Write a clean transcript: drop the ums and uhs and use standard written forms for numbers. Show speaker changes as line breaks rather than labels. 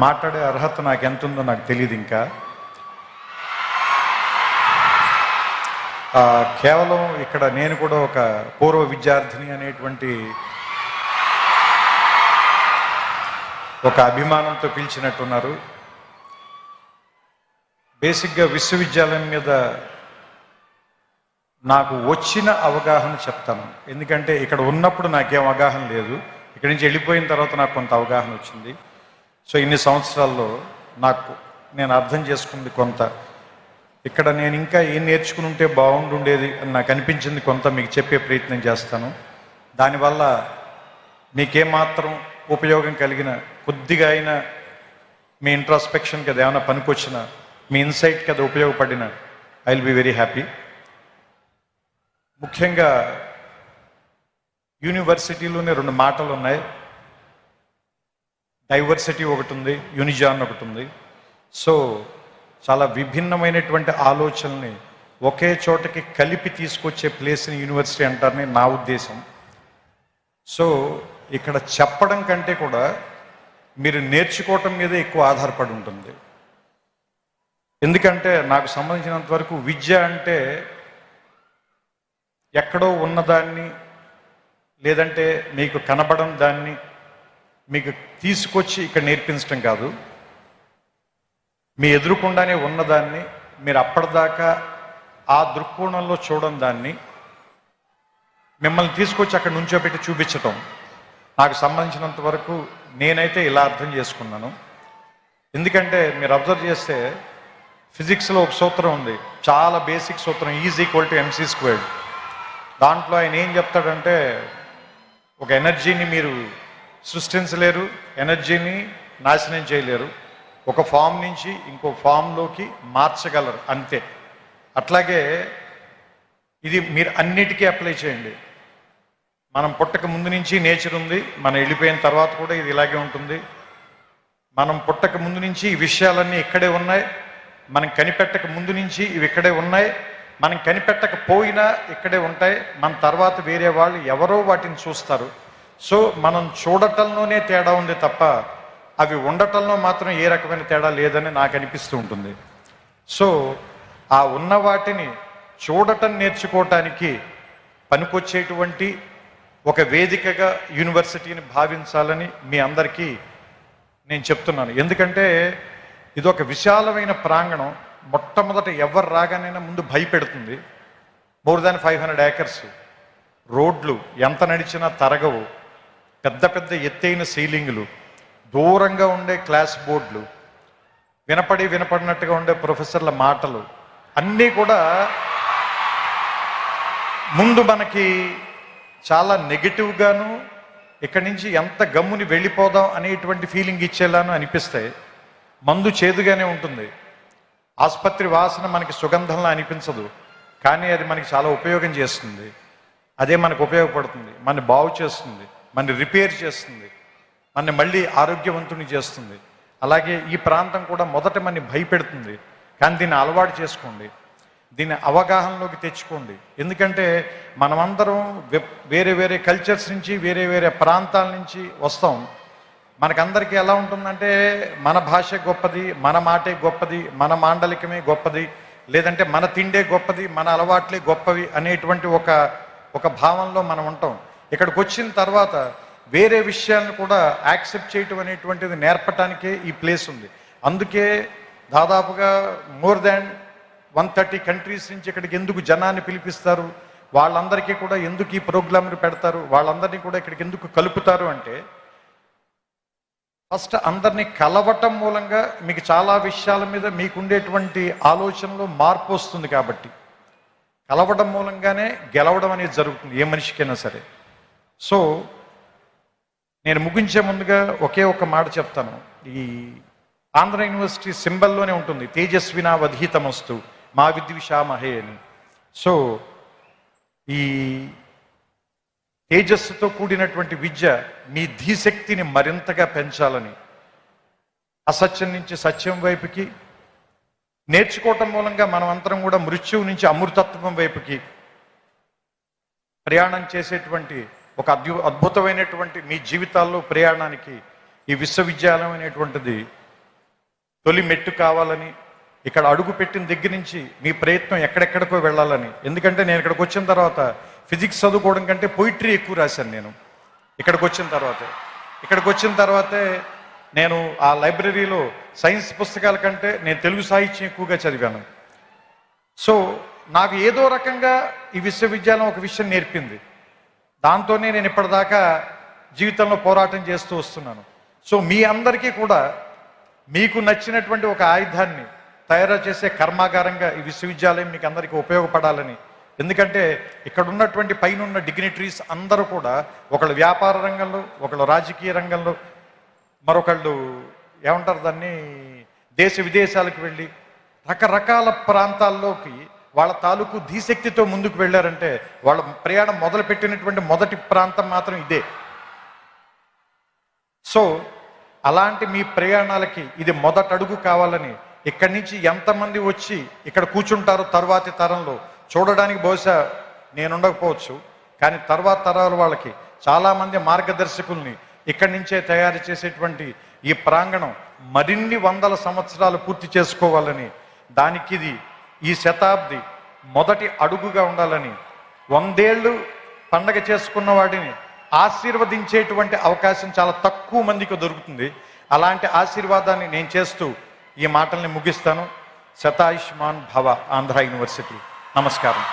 మాట్లాడే అర్హత నాకు ఎంత ఉందో నాకు తెలియదు. ఇంకా కేవలం ఇక్కడ నేను కూడా ఒక పూర్వ విద్యార్థిని అనేటువంటి ఒక అభిమానంతో పిలిచినట్టున్నారు. బేసిక్గా విశ్వవిద్యాలయం మీద నాకు వచ్చిన అవగాహన చెప్తాను. ఎందుకంటే ఇక్కడ ఉన్నప్పుడు నాకేం అవగాహన లేదు, ఇక్కడి నుంచి వెళ్ళిపోయిన తర్వాత నాకు కొంత అవగాహన వచ్చింది. సో ఇన్ని సంవత్సరాల్లో నేను అర్థం చేసుకుంది కొంత, ఇక్కడ నేను ఇంకా ఏం నేర్చుకుని ఉంటే బాగుండుండేది అని నాకు అనిపించింది కొంత మీకు చెప్పే ప్రయత్నం చేస్తాను. దానివల్ల మీకేమాత్రం ఉపయోగం కలిగిన, కొద్దిగా అయినా మీ ఇంట్రాస్పెక్షన్కి అది ఏమైనా పనికొచ్చిన, మీ ఇన్సైట్కి అది ఉపయోగపడిన, I will be very happy. ముఖ్యంగా యూనివర్సిటీలోనే 2 మాటలు ఉన్నాయి. డైవర్సిటీ ఒకటి ఉంది, యూనిజాన్ ఒకటి ఉంది. సో చాలా విభిన్నమైనటువంటి ఆలోచనల్ని ఒకే చోటకి కలిపి తీసుకొచ్చే ప్లేస్ని యూనివర్సిటీ అంటారని నా ఉద్దేశం. సో ఇక్కడ చెప్పడం కంటే కూడా మీరు నేర్చుకోవటం మీద ఎక్కువ ఆధారపడి ఉంటుంది. ఎందుకంటే నాకు సంబంధించినంత వరకు విద్య అంటే ఎక్కడో ఉన్నదాన్ని, లేదంటే మీకు కనబడని దాన్ని మీకు తీసుకొచ్చి ఇక్కడ నేర్పించడం కాదు. మీ ఎదురుకుండానే ఉన్నదాన్ని మీరు అప్పటిదాకా ఆ దృక్కోణంలో చూడని దాన్ని మిమ్మల్ని తీసుకొచ్చి అక్కడ నుంచోబెట్టి చూపించటం. నాకు సంబంధించినంత వరకు నేనైతే ఇలా అర్థం చేసుకున్నాను. ఎందుకంటే మీరు అబ్జర్వ్ చేస్తే ఫిజిక్స్లో ఒక సూత్రం ఉంది, చాలా బేసిక్ సూత్రం, E=mc². దాంట్లో ఆయన ఏం చెప్తాడంటే, ఒక ఎనర్జీని మీరు సృష్టించలేరు, ఎనర్జీని నాశనం చేయలేరు, ఒక ఫామ్ నుంచి ఇంకో ఫామ్లోకి మార్చగలరు అంతే. అట్లాగే ఇది మీరు అన్నిటికీ అప్లై చేయండి. మనం పుట్టక ముందు నుంచి నేచర్ ఉంది, మనం వెళ్ళిపోయిన తర్వాత కూడా ఇది ఇలాగే ఉంటుంది. మనం పుట్టక ముందు నుంచి ఈ విషయాలన్నీ ఇక్కడే ఉన్నాయి, మనం కనిపెట్టక ముందు నుంచి ఇవి ఇక్కడే ఉన్నాయి, మనం కనిపెట్టకపోయినా ఇక్కడే ఉంటాయి. మన తర్వాత వేరే వాళ్ళు ఎవరో వాటిని చూస్తారు. సో మనం చూడటంలోనే తేడా ఉంది తప్ప అవి ఉండటంలో మాత్రం ఏ రకమైన తేడా లేదని నాకు అనిపిస్తూ ఉంటుంది. సో ఆ ఉన్న వాటిని చూడటం నేర్చుకోవటానికి పనికొచ్చేటువంటి ఒక వేదికగా యూనివర్సిటీని భావించాలని మీ అందరికీ నేను చెప్తున్నాను. ఎందుకంటే ఇది ఒక విశాలమైన ప్రాంగణం. మొట్టమొదట ఎవరు రాగానైనా ముందు భయపెడుతుంది. మోర్ దాన్ 500 acres, రోడ్లు ఎంత నడిచినా తరగవు, పెద్ద పెద్ద ఎత్తైన సీలింగులు, దూరంగా ఉండే క్లాస్ బోర్డులు, వినపడినట్టుగా ఉండే ప్రొఫెసర్ల మాటలు అన్నీ కూడా ముందు మనకి చాలా నెగిటివ్గాను, ఇక్కడి నుంచి ఎంత గమ్ముని వెళ్ళిపోదాం అనేటువంటి ఫీలింగ్ ఇచ్చేలాను అనిపిస్తాయి. మందు చేదుగానే ఉంటుంది, ఆసుపత్రి వాసన మనకి సుగంధంలా అనిపించదు, కానీ అది మనకి చాలా ఉపయోగం చేస్తుంది. అదే మనకు ఉపయోగపడుతుంది, మన బాగు చేస్తుంది, మన రిపేర్ చేస్తుంది, మన మళ్ళీ ఆరోగ్యవంతుని చేస్తుంది. అలాగే ఈ ప్రాంతం కూడా మొదట మనని భయపెడుతుంది, కానీ దీన్ని అలవాటు చేసుకోండి, దీన్ని అవగాహనలోకి తెచ్చుకోండి. ఎందుకంటే మనమందరం వేరే వేరే కల్చర్స్ నుంచి, వేరే వేరే ప్రాంతాల నుంచి వస్తాం. మనకందరికీ ఎలా ఉంటుందంటే మన భాష గొప్పది, మన మాటే గొప్పది, మన మాండలికమే గొప్పది, లేదంటే మన తిండే గొప్పది, మన అలవాట్లే గొప్పవి అనేటువంటి ఒక భావంలో మనం ఉంటాం. ఇక్కడికి వచ్చిన తర్వాత వేరే విషయాలను కూడా యాక్సెప్ట్ చేయటం అనేటువంటిది నేర్పటానికే ఈ ప్లేస్ ఉంది. అందుకే దాదాపుగా మోర్ దాన్ 130 countries నుంచి ఇక్కడికి ఎందుకు జనాన్ని పిలిపిస్తారు, వాళ్ళందరికీ కూడా ఎందుకు ఈ ప్రోగ్రాంలు పెడతారు, వాళ్ళందరినీ కూడా ఇక్కడికి ఎందుకు కలుపుతారు అంటే, ఫస్ట్ అందరినీ కలవటం మూలంగా మీకు చాలా విషయాల మీద మీకుండేటువంటి ఆలోచనలో మార్పు వస్తుంది. కాబట్టి కలవడం మూలంగానే గెలవడం అనేది జరుగుతుంది ఏ మనిషికైనా సరే. సో నేను ముగించే ముందుగా ఒకే ఒక మాట చెప్తాను. ఈ ఆంధ్ర యూనివర్సిటీ సింబల్లోనే ఉంటుంది, తేజస్వినా వధీతమస్తు మా విద్విషామహే అని. సో ఈ తేజస్సుతో కూడినటువంటి విద్య మీ ధీశక్తిని మరింతగా పెంచాలని, అసత్యం నుంచి సత్యం వైపుకి నేర్చుకోవటం మూలంగా మనం అందరం కూడా మృత్యువు నుంచి అమృతత్వం వైపుకి ప్రయాణం చేసేటువంటి ఒక అద్భుతమైనటువంటి మీ జీవితాల్లో ప్రయాణానికి ఈ విశ్వవిద్యాలయం అనేటువంటిది తొలి మెట్టు కావాలని, ఇక్కడ అడుగు పెట్టిన దగ్గర నుంచి మీ ప్రయత్నం ఎక్కడెక్కడికో వెళ్ళాలని. ఎందుకంటే నేను ఇక్కడికి వచ్చిన తర్వాత ఫిజిక్స్ చదువుకోవడం కంటే పొయిట్రీ ఎక్కువ రాశాను నేను. ఇక్కడికి వచ్చిన తర్వాతే నేను ఆ లైబ్రరీలో సైన్స్ పుస్తకాల కంటే నేను తెలుగు సాహిత్యం ఎక్కువగా చదివాను. సో నాకు ఏదో రకంగా ఈ విశ్వవిద్యాలయం ఒక విషయం నేర్పింది. దాంతోనే నేను ఇప్పటిదాకా జీవితంలో పోరాటం చేస్తూ వస్తున్నాను. సో మీ అందరికీ కూడా మీకు నచ్చినటువంటి ఒక ఆయుధాన్ని తయారు చేసే కర్మాగారంగా ఈ విశ్వవిద్యాలయం మీకు అందరికీ ఉపయోగపడాలని. ఎందుకంటే ఇక్కడ ఉన్నటువంటి పైన ఉన్న డిగ్నిటరీస్ అందరూ కూడా ఒకళ్ళు వ్యాపార రంగంలో, ఒకళ్ళు రాజకీయ రంగంలో, మరొకళ్ళు ఏమంటారు దాన్ని దేశ విదేశాలకు వెళ్ళి రకరకాల ప్రాంతాల్లోకి వాళ్ళ తాలూకు ధీశక్తితో ముందుకు వెళ్ళారంటే వాళ్ళ ప్రయాణం మొదలుపెట్టినటువంటి మొదటి ప్రాంతం మాత్రం ఇదే. సో అలాంటి మీ ప్రయాణాలకి ఇది మొదటి అడుగు కావాలని, ఇక్కడి నుంచి ఎంతమంది వచ్చి ఇక్కడ కూర్చుంటారో తర్వాతి తరంలో చూడడానికి బహుశా నేను ఉండకపోవచ్చు, కానీ తర్వాత తరాల వాళ్ళకి చాలామంది మార్గదర్శకుల్ని ఇక్కడి నుంచే తయారు చేసేటువంటి ఈ ప్రాంగణం మరిన్ని వందల సంవత్సరాలు పూర్తి చేసుకోవాలని, దానికి ఇది ఈ శతాబ్ది మొదటి అడుగుగా ఉండాలని, 100 ఏళ్ళు పండగ చేసుకున్న వాడిని ఆశీర్వదించేటువంటి అవకాశం చాలా తక్కువ మందికి దొరుకుతుంది. అలాంటి ఆశీర్వాదాన్ని నేను చేస్తూ ఈ మాటల్ని ముగిస్తాను. శతాయుష్మాన్ భవ, ఆంధ్ర యూనివర్సిటీ. నమస్కారం.